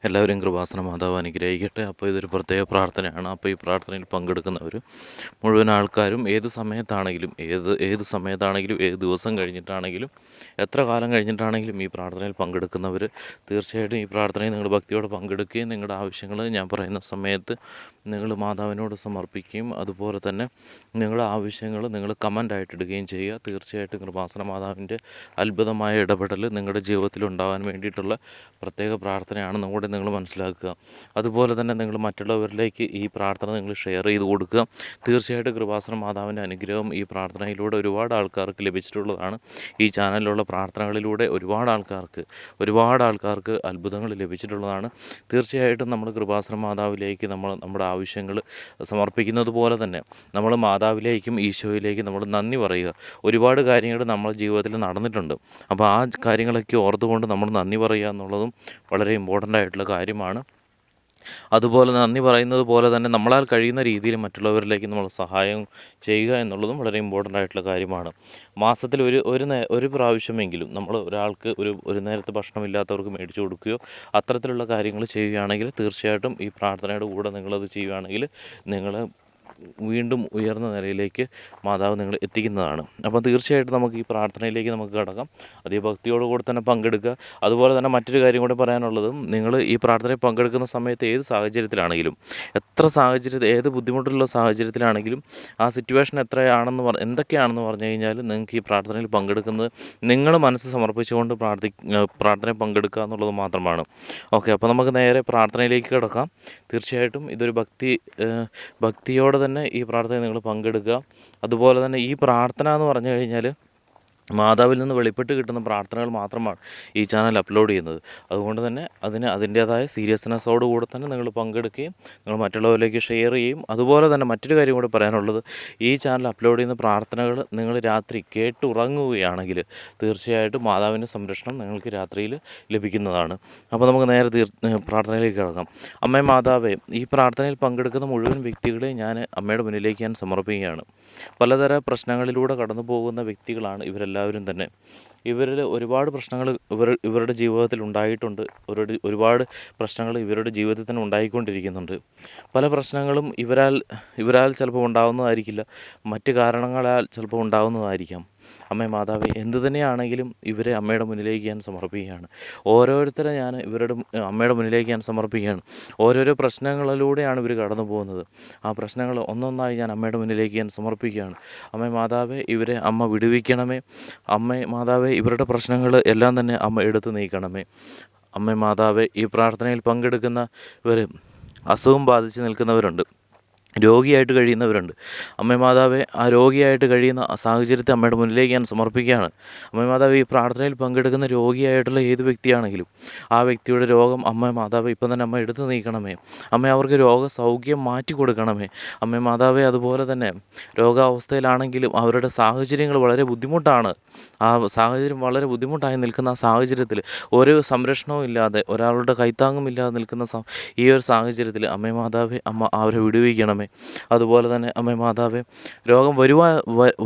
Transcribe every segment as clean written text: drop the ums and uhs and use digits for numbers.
എല്ലാവരും കൃപാസന മാതാവ് അനുഗ്രഹിക്കട്ടെ. അപ്പോൾ ഇതൊരു പ്രത്യേക പ്രാർത്ഥനയാണ്. അപ്പോൾ ഈ പ്രാർത്ഥനയിൽ പങ്കെടുക്കുന്നവർ മുഴുവൻ ആൾക്കാരും ഏത് സമയത്താണെങ്കിലും ഏത് സമയത്താണെങ്കിലും ഏത് ദിവസം കഴിഞ്ഞിട്ടാണെങ്കിലും എത്ര കാലം കഴിഞ്ഞിട്ടാണെങ്കിലും ഈ പ്രാർത്ഥനയിൽ പങ്കെടുക്കുന്നവർ തീർച്ചയായിട്ടും ഈ പ്രാർത്ഥനയിൽ നിങ്ങൾ ഭക്തിയോടെ പങ്കെടുക്കുകയും നിങ്ങളുടെ ആവശ്യങ്ങൾ ഞാൻ പറയുന്ന സമയത്ത് നിങ്ങൾ മാതാവിനോട് സമർപ്പിക്കുകയും അതുപോലെ തന്നെ നിങ്ങളുടെ ആവശ്യങ്ങൾ നിങ്ങൾ കമൻ്റായിട്ട് ഇടുകയും ചെയ്യുക. തീർച്ചയായിട്ടും കൃപാസന മാതാവിൻ്റെ അത്ഭുതമായ ഇടപെടൽ നിങ്ങളുടെ ജീവിതത്തിൽ ഉണ്ടാകാൻ വേണ്ടിയിട്ടുള്ള പ്രത്യേക പ്രാർത്ഥനയാണ് നമ്മുടെ നിങ്ങൾ മനസ്സിലാക്കുക. അതുപോലെ തന്നെ നിങ്ങൾ മറ്റുള്ളവരിലേക്ക് ഈ പ്രാർത്ഥന നിങ്ങൾ ഷെയർ ചെയ്ത് കൊടുക്കുക. തീർച്ചയായിട്ടും കൃപാസന മാതാവിൻ്റെ അനുഗ്രഹം ഈ പ്രാർത്ഥനയിലൂടെ ഒരുപാട് ആൾക്കാർക്ക് ലഭിച്ചിട്ടുള്ളതാണ്. ഈ ചാനലിലുള്ള പ്രാർത്ഥനകളിലൂടെ ഒരുപാട് ആൾക്കാർക്ക് അത്ഭുതങ്ങൾ ലഭിച്ചിട്ടുള്ളതാണ്. തീർച്ചയായിട്ടും നമ്മൾ കൃപാസന മാതാവിലേക്ക് നമ്മുടെ ആവശ്യങ്ങൾ സമർപ്പിക്കുന്നത് പോലെ തന്നെ നമ്മൾ മാതാവിലേക്കും ഈശോയിലേക്കും നമ്മൾ നന്ദി പറയുക. ഒരുപാട് കാര്യങ്ങൾ നമ്മുടെ ജീവിതത്തിൽ നടന്നിട്ടുണ്ട്. അപ്പോൾ ആ കാര്യങ്ങളൊക്കെ ഓർത്തുകൊണ്ട് നമ്മൾ നന്ദി പറയുക എന്നുള്ളതും വളരെ ഇമ്പോർട്ടൻ്റ് ആയിട്ടുള്ള കാര്യമാണ്. അതുപോലെ നന്ദി പറയുന്നത് പോലെ തന്നെ നമ്മളാൽ കഴിയുന്ന രീതിയിൽ മറ്റുള്ളവരിലേക്ക് നമ്മൾ സഹായം ചെയ്യുക എന്നുള്ളതും വളരെ ഇമ്പോർട്ടൻ്റ് ആയിട്ടുള്ള കാര്യമാണ്. മാസത്തിൽ ഒരു പ്രാവശ്യമെങ്കിലും നമ്മൾ ഒരാൾക്ക് ഒരു നേരത്തെ ഭക്ഷണമില്ലാത്തവർക്ക് മേടിച്ചു കൊടുക്കുകയോ അത്തരത്തിലുള്ള കാര്യങ്ങൾ ചെയ്യുകയാണെങ്കിൽ തീർച്ചയായിട്ടും ഈ പ്രാർത്ഥനയുടെ കൂടെ നിങ്ങളത് ചെയ്യുകയാണെങ്കിൽ നിങ്ങൾ വീണ്ടും ഉയർന്ന നിലയിലേക്ക് മാതാവ് നിങ്ങൾ എത്തിക്കുന്നതാണ്. അപ്പോൾ തീർച്ചയായിട്ടും നമുക്ക് ഈ പ്രാർത്ഥനയിലേക്ക് നമുക്ക് കടക്കാം. അതേ ഭക്തിയോടുകൂടി തന്നെ പങ്കെടുക്കുക. അതുപോലെ തന്നെ മറ്റൊരു കാര്യം കൂടി പറയാനുള്ളതും നിങ്ങൾ ഈ പ്രാർത്ഥനയിൽ പങ്കെടുക്കുന്ന സമയത്ത് ഏത് സാഹചര്യത്തിലാണെങ്കിലും ഏത് ബുദ്ധിമുട്ടുള്ള സാഹചര്യത്തിലാണെങ്കിലും ആ സിറ്റുവേഷൻ എന്തൊക്കെയാണെന്ന് പറഞ്ഞു കഴിഞ്ഞാൽ നിങ്ങൾക്ക് ഈ പ്രാർത്ഥനയിൽ പങ്കെടുക്കുന്നത് നിങ്ങൾ മനസ്സ് സമർപ്പിച്ചുകൊണ്ട് പ്രാർത്ഥനയിൽ പങ്കെടുക്കുക എന്നുള്ളത് മാത്രമാണ്. ഓക്കെ, അപ്പോൾ നമുക്ക് നേരെ പ്രാർത്ഥനയിലേക്ക് കിടക്കാം. തീർച്ചയായിട്ടും ഇതൊരു ഭക്തിയോടെ തന്നെ ഈ പ്രാർത്ഥനയിൽ നിങ്ങൾ പങ്കെടുക്കുക. അതുപോലെ തന്നെ ഈ പ്രാർത്ഥന എന്ന് പറഞ്ഞു കഴിഞ്ഞാൽ മാതാവിൽ നിന്ന് വെളിപ്പെട്ട് കിട്ടുന്ന പ്രാർത്ഥനകൾ മാത്രമാണ് ഈ ചാനൽ അപ്ലോഡ് ചെയ്യുന്നത്. അതുകൊണ്ട് തന്നെ അതിൻ്റേതായ സീരിയസ്നെസ്സോടുകൂടെ തന്നെ നിങ്ങൾ പങ്കെടുക്കുകയും നിങ്ങൾ മറ്റുള്ളവരിലേക്ക് ഷെയർ ചെയ്യും. അതുപോലെ തന്നെ മറ്റൊരു കാര്യം കൂടി പറയാനുള്ളത്, ഈ ചാനൽ അപ്ലോഡ് ചെയ്യുന്ന പ്രാർത്ഥനകൾ നിങ്ങൾ രാത്രി കേട്ടുറങ്ങുകയാണെങ്കിൽ തീർച്ചയായിട്ടും മാതാവിൻ്റെ സംരക്ഷണം നിങ്ങൾക്ക് രാത്രിയിൽ ലഭിക്കുന്നതാണ്. അപ്പോൾ നമുക്ക് നേരെ പ്രാർത്ഥനയിലേക്ക് കിടക്കാം. അമ്മേ മാതാവേ, ഈ പ്രാർത്ഥനയിൽ പങ്കെടുക്കുന്ന മുഴുവൻ വ്യക്തികളെയും ഞാൻ അമ്മയുടെ മുന്നിലേക്ക് ഞാൻ സമർപ്പിക്കുകയാണ്. പലതര പ്രശ്നങ്ങളിലൂടെ കടന്നു പോകുന്ന വ്യക്തികളാണ് ഇവരെല്ലാവരും തന്നെ. ഇവരിൽ ഒരുപാട് പ്രശ്നങ്ങൾ ഇവരുടെ ജീവിതത്തിൽ ഉണ്ടായിട്ടുണ്ട്. ഒരുപാട് പ്രശ്നങ്ങൾ ഇവരുടെ ജീവിതത്തിൽ തന്നെ ഉണ്ടായിക്കൊണ്ടിരിക്കുന്നുണ്ട്. പല പ്രശ്നങ്ങളും ഇവരാൽ ചിലപ്പോൾ ഉണ്ടാകുന്നതായിരിക്കില്ല, മറ്റ് കാരണങ്ങളാൽ ചിലപ്പോൾ ഉണ്ടാകുന്നതായിരിക്കാം. അമ്മേ മാതാവേ, എന്തു തന്നെയാണെങ്കിലും ഇവരെ അമ്മയുടെ മുന്നിലേക്ക് ഞാൻ സമർപ്പിക്കുകയാണ്. ഓരോരുത്തരെ ഞാൻ അമ്മയുടെ മുന്നിലേക്ക് ഞാൻ സമർപ്പിക്കുകയാണ്. ഓരോരോ പ്രശ്നങ്ങളിലൂടെയാണ് ഇവർ കടന്നു പോകുന്നത്. ആ പ്രശ്നങ്ങൾ ഒന്നൊന്നായി ഞാൻ അമ്മയുടെ മുന്നിലേക്ക് ഞാൻ സമർപ്പിക്കുകയാണ്. അമ്മേ മാതാവേ, ഇവരെ അമ്മ വിടുവിക്കണമേ. അമ്മേ മാതാവേ, ഇവരുടെ പ്രശ്നങ്ങൾ എല്ലാം തന്നെ അമ്മ എടുത്തു നീക്കണമേ. അമ്മേ മാതാവേ, ഈ പ്രാർത്ഥനയിൽ പങ്കെടുക്കുന്നവർ അസുഖം ബാധിച്ച് നിൽക്കുന്നവരുണ്ട്, രോഗിയായിട്ട് കഴിയുന്നവരുണ്ട്. അമ്മേ മാതാവേ, ആ രോഗിയായിട്ട് കഴിയുന്ന സാഹചര്യത്തെ അമ്മയുടെ മുന്നിലേക്ക് ഞാൻ സമർപ്പിക്കുകയാണ്. അമ്മേ മാതാവേ, ഈ പ്രാർത്ഥനയിൽ പങ്കെടുക്കുന്ന രോഗിയായിട്ടുള്ള ഏത് വ്യക്തിയാണെങ്കിലും ആ വ്യക്തിയുടെ രോഗം അമ്മേ മാതാവേ ഇപ്പം തന്നെ അമ്മ എടുത്തു നീക്കണമേ. അമ്മ അവർക്ക് രോഗസൗഖ്യം മാറ്റി കൊടുക്കണമേ. അമ്മേ മാതാവേ, അതുപോലെ തന്നെ രോഗാവസ്ഥയിലാണെങ്കിലും അവരുടെ സാഹചര്യങ്ങൾ വളരെ ബുദ്ധിമുട്ടാണ്. ആ സാഹചര്യം വളരെ ബുദ്ധിമുട്ടായി നിൽക്കുന്ന ആ സാഹചര്യത്തിൽ ഒരു സംരക്ഷണവും ഇല്ലാതെ, ഒരാളുടെ കൈത്താങ്ങും ഇല്ലാതെ നിൽക്കുന്ന ഈ ഒരു സാഹചര്യത്തിൽ അമ്മേ മാതാവേ, അമ്മ അവരെ വിടുവിക്കണമേ. അതുപോലെ തന്നെ അമ്മേ മാതാവേ, രോഗം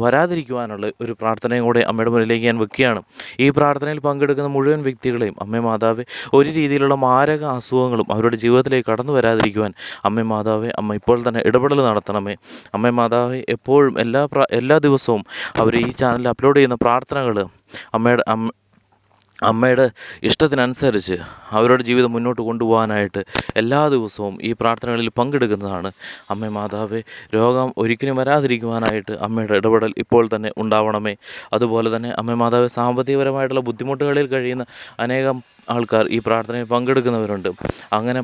വരാതിരിക്കുവാനുള്ള ഒരു പ്രാർത്ഥനയും കൂടെ അമ്മയുടെ മുന്നിലേക്ക് ഞാൻ വെക്കുകയാണ്. ഈ പ്രാർത്ഥനയിൽ പങ്കെടുക്കുന്ന മുഴുവൻ വ്യക്തികളെയും അമ്മേ മാതാവേ, ഒരു രീതിയിലുള്ള മാരക അസുഖങ്ങളും അവരുടെ ജീവിതത്തിലേക്ക് കടന്നു വരാതിരിക്കുവാൻ അമ്മേ മാതാവേ, അമ്മ ഇപ്പോൾ തന്നെ ഇടപെടൽ നടത്തണമേ. അമ്മേ മാതാവേ, എപ്പോഴും എല്ലാ ദിവസവും അവർ ഈ ചാനലിൽ അപ്ലോഡ് ചെയ്യുന്ന പ്രാർത്ഥനകൾ അമ്മയുടെ ഇഷ്ടത്തിനനുസരിച്ച് അവരുടെ ജീവിതം മുന്നോട്ട് കൊണ്ടുപോകാനായിട്ട് എല്ലാ ദിവസവും ഈ പ്രാർത്ഥനകളിൽ പങ്കെടുക്കുന്നതാണ്. അമ്മേ മാതാവേ, രോഗം ഒരിക്കലും വരാതിരിക്കുവാനായിട്ട് അമ്മയുടെ ഇടപെടൽ ഇപ്പോൾ തന്നെ ഉണ്ടാവണമേ. അതുപോലെ തന്നെ അമ്മേ മാതാവേ, സാമ്പത്തികപരമായിട്ടുള്ള ബുദ്ധിമുട്ടുകളിൽ കഴിയുന്ന അനേകം ആൾക്കാർ ഈ പ്രാർത്ഥനയിൽ പങ്കെടുക്കുന്നവരുണ്ട്. അങ്ങനെ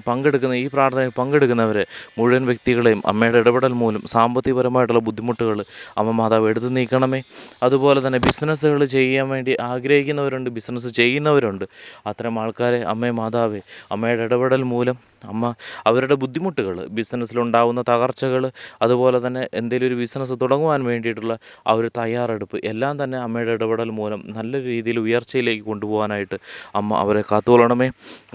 ഈ പ്രാർത്ഥനയിൽ പങ്കെടുക്കുന്നവരെ മുഴുവൻ വ്യക്തികളെയും അമ്മയുടെ ഇടപെടൽ മൂലം സാമ്പത്തികപരമായിട്ടുള്ള ബുദ്ധിമുട്ടുകൾ അമ്മ മാതാവ് എടുത്തു നീക്കണമേ. അതുപോലെ തന്നെ ബിസിനസ്സുകൾ ചെയ്യാൻ വേണ്ടി ആഗ്രഹിക്കുന്നവരുണ്ട്, ബിസിനസ് ചെയ്യുന്നവരുണ്ട്. അത്തരം ആൾക്കാരെ അമ്മേ മാതാവേ, അമ്മയുടെ ഇടപെടൽ മൂലം അമ്മ അവരുടെ ബുദ്ധിമുട്ടുകൾ, ബിസിനസ്സിലുണ്ടാകുന്ന തകർച്ചകൾ, അതുപോലെ തന്നെ എന്തെങ്കിലും ഒരു ബിസിനസ് തുടങ്ങുവാൻ വേണ്ടിയിട്ടുള്ള ആ ഒരു തയ്യാറെടുപ്പ് എല്ലാം തന്നെ അമ്മയുടെ ഇടപെടൽ മൂലം നല്ല രീതിയിൽ ഉയർച്ചയിലേക്ക് കൊണ്ടുപോകാനായിട്ട് അമ്മ അവരെ കാത്തുകൊള്ളണമേ.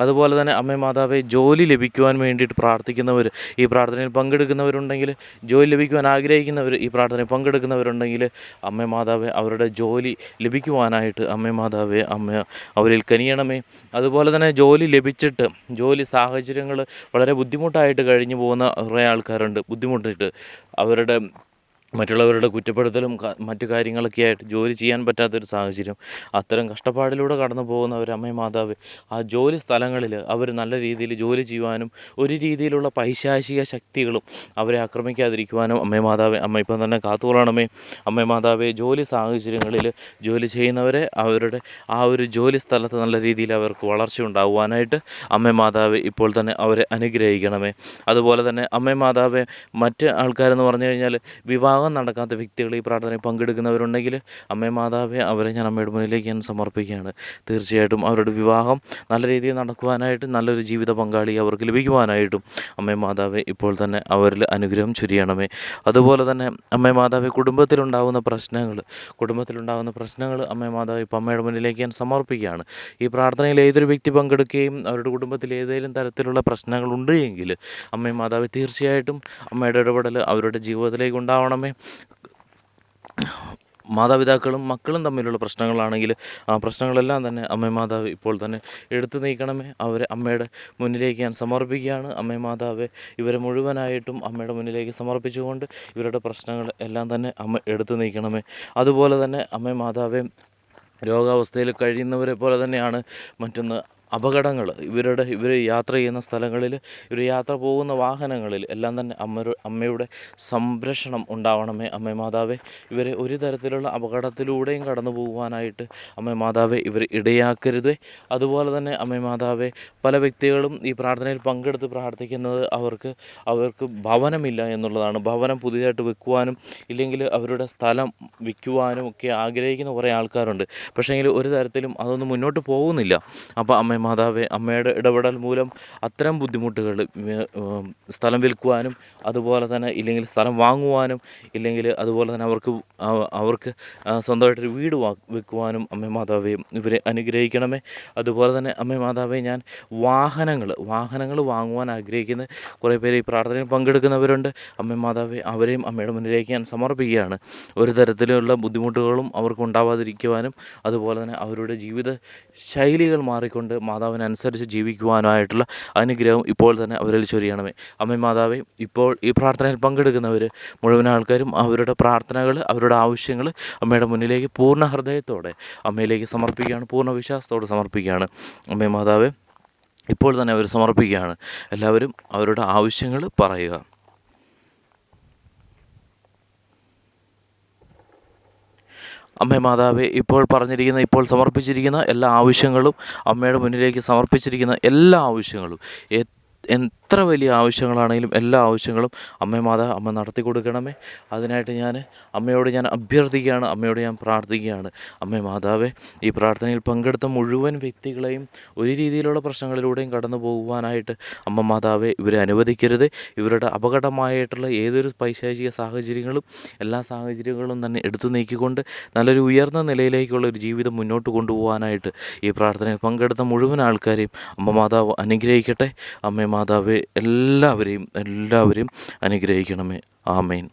അതുപോലെ തന്നെ അമ്മേ മാതാവേ, ജോലി ലഭിക്കുവാൻ വേണ്ടിയിട്ട് പ്രാർത്ഥിക്കുന്നവർ, ഈ പ്രാർത്ഥനയിൽ പങ്കെടുക്കുന്നവരുണ്ടെങ്കിൽ, ജോലി ലഭിക്കുവാൻ ആഗ്രഹിക്കുന്നവർ, ഈ പ്രാർത്ഥനയിൽ പങ്കെടുക്കുന്നവരുണ്ടെങ്കിൽ, അമ്മേ മാതാവേ അവരുടെ ജോലി ലഭിക്കുവാനായിട്ട് അമ്മേ മാതാവേ അവരിൽ കനിയണമേ. അതുപോലെ തന്നെ ജോലി ലഭിച്ചിട്ട് ജോലി സാഹചര്യങ്ങൾ വളരെ ബുദ്ധിമുട്ടായിട്ട് കഴിഞ്ഞു പോകുന്ന കുറേ ആൾക്കാരുണ്ട്. ബുദ്ധിമുട്ടിട്ട് അവരുടെ മറ്റുള്ളവരുടെ കുറ്റപ്പെടുത്തലും മറ്റു കാര്യങ്ങളൊക്കെ ആയിട്ട് ജോലി ചെയ്യാൻ പറ്റാത്തൊരു സാഹചര്യം, അത്തരം കഷ്ടപ്പാടിലൂടെ കടന്നു പോകുന്നവർ അമ്മേ മാതാവ് ആ ജോലി സ്ഥലങ്ങളിൽ അവർ നല്ല രീതിയിൽ ജോലി ചെയ്യുവാനും ഒരു രീതിയിലുള്ള പൈശാചിക ശക്തികളും അവരെ ആക്രമിക്കാതിരിക്കുവാനും അമ്മേ മാതാവേ അമ്മ ഇപ്പം തന്നെ കാത്തുകൊള്ളണമേ. അമ്മേ മാതാവേ, ജോലി സാഹചര്യങ്ങളിൽ ജോലി ചെയ്യുന്നവരെ അവരുടെ ആ ഒരു ജോലി സ്ഥലത്ത് നല്ല രീതിയിൽ അവർക്ക് വളർച്ച ഉണ്ടാകുവാനായിട്ട് അമ്മേ മാതാവേ ഇപ്പോൾ തന്നെ അവരെ അനുഗ്രഹിക്കണമേ. അതുപോലെ തന്നെ അമ്മേ മാതാവേ, മറ്റ് ആൾക്കാരെന്ന് പറഞ്ഞു കഴിഞ്ഞാൽ വിവാഹം നടക്കാത്ത വ്യക്തികൾ ഈ പ്രാർത്ഥനയിൽ പങ്കെടുക്കുന്നവരുണ്ടെങ്കിൽ അമ്മേ മാതാവേ അവരെ ഞാൻ അമ്മയുടെ മുന്നിലേക്ക് ഞാൻ സമർപ്പിക്കുകയാണ്. തീർച്ചയായിട്ടും അവരുടെ വിവാഹം നല്ല രീതിയിൽ നടക്കുവാനായിട്ട് നല്ലൊരു ജീവിത പങ്കാളി അവർക്ക് ലഭിക്കുവാനായിട്ടും അമ്മേ മാതാവേ ഇപ്പോൾ തന്നെ അവരിൽ അനുഗ്രഹം ചൊരിയണമേ. അതുപോലെ തന്നെ അമ്മേ മാതാവേ, കുടുംബത്തിലുണ്ടാകുന്ന പ്രശ്നങ്ങൾ അമ്മേ മാതാവേ ഇപ്പം അമ്മയുടെ മുന്നിലേക്ക് ഞാൻ സമർപ്പിക്കുകയാണ്. ഈ പ്രാർത്ഥനയിൽ ഏതൊരു വ്യക്തി പങ്കെടുക്കുകയും അവരുടെ കുടുംബത്തിൽ ഏതെങ്കിലും തരത്തിലുള്ള പ്രശ്നങ്ങളുണ്ട് എങ്കിൽ അമ്മേ മാതാവേ തീർച്ചയായിട്ടും അമ്മയുടെ ഇടപെടൽ അവരുടെ ജീവിതത്തിലേക്ക് ഉണ്ടാവണമേ. മാതാപിതാക്കളും മക്കളും തമ്മിലുള്ള പ്രശ്നങ്ങളാണെങ്കിൽ ആ പ്രശ്നങ്ങളെല്ലാം തന്നെ അമ്മേ മാതാവ് ഇപ്പോൾ തന്നെ എടുത്തു നീക്കണമേ. അവരെ അമ്മയുടെ മുന്നിലേക്ക് ഞാൻ സമർപ്പിക്കുകയാണ്. അമ്മേ മാതാവേ, ഇവരെ മുഴുവനായിട്ടും അമ്മയുടെ മുന്നിലേക്ക് സമർപ്പിച്ചുകൊണ്ട് ഇവരുടെ പ്രശ്നങ്ങൾ എല്ലാം തന്നെ അമ്മ എടുത്തു നീക്കണമേ. അതുപോലെ തന്നെ അമ്മേ മാതാവേ, രോഗാവസ്ഥയിൽ കഴിയുന്നവരെ പോലെ തന്നെയാണ് മറ്റൊന്ന് അപകടങ്ങൾ. ഇവർ യാത്ര ചെയ്യുന്ന സ്ഥലങ്ങളിൽ, ഇവർ യാത്ര പോകുന്ന വാഹനങ്ങളിൽ എല്ലാം തന്നെ അമ്മയുടെ സംരക്ഷണം ഉണ്ടാവണമേ. അമ്മേ മാതാവേ, ഇവരെ ഒരു തരത്തിലുള്ള അപകടത്തിലൂടെയും കടന്നു പോകുവാനായിട്ട് അമ്മേ മാതാവേ ഇവർ ഇടയാക്കരുത്. അതുപോലെ തന്നെ അമ്മേ മാതാവേ, പല വ്യക്തികളും ഈ പ്രാർത്ഥനയിൽ പങ്കെടുത്ത് പ്രാർത്ഥിക്കുന്നത് അവർക്ക് ഭവനമില്ല എന്നുള്ളതാണ്. ഭവനം പുതിയതായിട്ട് വെക്കുവാനും ഇല്ലെങ്കിൽ അവരുടെ സ്ഥലം വിൽക്കുവാനും ഒക്കെ ആഗ്രഹിക്കുന്ന കുറേ ആൾക്കാരുണ്ട്. പക്ഷേങ്കിൽ ഒരു തരത്തിലും അതൊന്നും മുന്നോട്ട് പോകുന്നില്ല. അപ്പോൾ അമ്മേ മാതാവേ, അമ്മയുടെ ഇടപെടൽ മൂലം അത്തരം ബുദ്ധിമുട്ടുകൾ, സ്ഥലം വിൽക്കുവാനും അതുപോലെ തന്നെ ഇല്ലെങ്കിൽ സ്ഥലം വാങ്ങുവാനും ഇല്ലെങ്കിൽ അതുപോലെ തന്നെ അവർക്ക് സ്വന്തമായിട്ടൊരു വീട് വെക്കുവാനും അമ്മേ മാതാവേ ഇവരെ അനുഗ്രഹിക്കണമേ. അതുപോലെ തന്നെ അമ്മേ മാതാവേ, ഞാൻ വാഹനങ്ങൾ വാങ്ങുവാൻ ആഗ്രഹിക്കുന്ന കുറേ പേര് ഈ പ്രാർത്ഥനയിൽ പങ്കെടുക്കുന്നവരുണ്ട്. അമ്മേ മാതാവേ, അവരെയും അമ്മയുടെ മുന്നിലേക്ക് ഞാൻ സമർപ്പിക്കുകയാണ്. ഒരു തരത്തിലുള്ള ബുദ്ധിമുട്ടുകളും അവർക്ക് ഉണ്ടാവാതിരിക്കുവാനും അതുപോലെ തന്നെ അവരുടെ ജീവിത ശൈലികൾ മാറിക്കൊണ്ട് മാതാവിനനുസരിച്ച് ജീവിക്കുവാനായിട്ടുള്ള അനുഗ്രഹം ഇപ്പോൾ തന്നെ അവരിൽ ചൊരിയണമേ. അമ്മേ മാതാവേ, ഇപ്പോൾ ഈ പ്രാർത്ഥനയിൽ പങ്കെടുക്കുന്നവർ മുഴുവൻ ആൾക്കാരും അവരുടെ പ്രാർത്ഥനകൾ, അവരുടെ ആവശ്യങ്ങൾ അമ്മയുടെ മുന്നിലേക്ക് പൂർണ്ണ ഹൃദയത്തോടെ അമ്മയിലേക്ക് സമർപ്പിക്കുകയാണ്, പൂർണ്ണ വിശ്വാസത്തോടെ സമർപ്പിക്കുകയാണ്. അമ്മേ മാതാവേ, ഇപ്പോൾ തന്നെ അവർ സമർപ്പിക്കുകയാണ്. എല്ലാവരും അവരുടെ ആവശ്യങ്ങൾ പറയുക. അമ്മേ മാതാവേ, ഇപ്പോൾ സമർപ്പിച്ചിരിക്കുന്ന എല്ലാ ആവശ്യങ്ങളും, അമ്മയുടെ മുന്നിലേക്ക് സമർപ്പിച്ചിരിക്കുന്ന എല്ലാ ആവശ്യങ്ങളും, എത്ര വലിയ ആവശ്യങ്ങളാണെങ്കിലും എല്ലാ ആവശ്യങ്ങളും അമ്മേ മാതാവ് അമ്മ നടത്തി കൊടുക്കണമേ. അതിനായിട്ട് അമ്മയോട് ഞാൻ അഭ്യർത്ഥിക്കുകയാണ്, അമ്മയോട് ഞാൻ പ്രാർത്ഥിക്കുകയാണ്. അമ്മേ മാതാവേ, ഈ പ്രാർത്ഥനയിൽ പങ്കെടുത്ത മുഴുവൻ വ്യക്തികളെയും ഒരു രീതിയിലുള്ള പ്രശ്നങ്ങളിലൂടെയും കടന്നു പോകുവാനായിട്ട് അമ്മ മാതാവേ ഇവരെ അനുവദിക്കരുത്. ഇവരുടെ അപകടമായിട്ടുള്ള ഏതൊരു പൈശാചിക സാഹചര്യങ്ങളും എല്ലാ സാഹചര്യങ്ങളും തന്നെ എടുത്തു നീക്കിക്കൊണ്ട് നല്ലൊരു ഉയർന്ന നിലയിലേക്കുള്ള ഒരു ജീവിതം മുന്നോട്ട് കൊണ്ടുപോകാനായിട്ട് ഈ പ്രാർത്ഥനയിൽ പങ്കെടുത്ത മുഴുവൻ ആൾക്കാരെയും അമ്മ മാതാവ് അനുഗ്രഹിക്കട്ടെ. അമ്മേ മാതാവേ, എല്ലാവരെയും അനുഗ്രഹിക്കണമേ. ആമേൻ.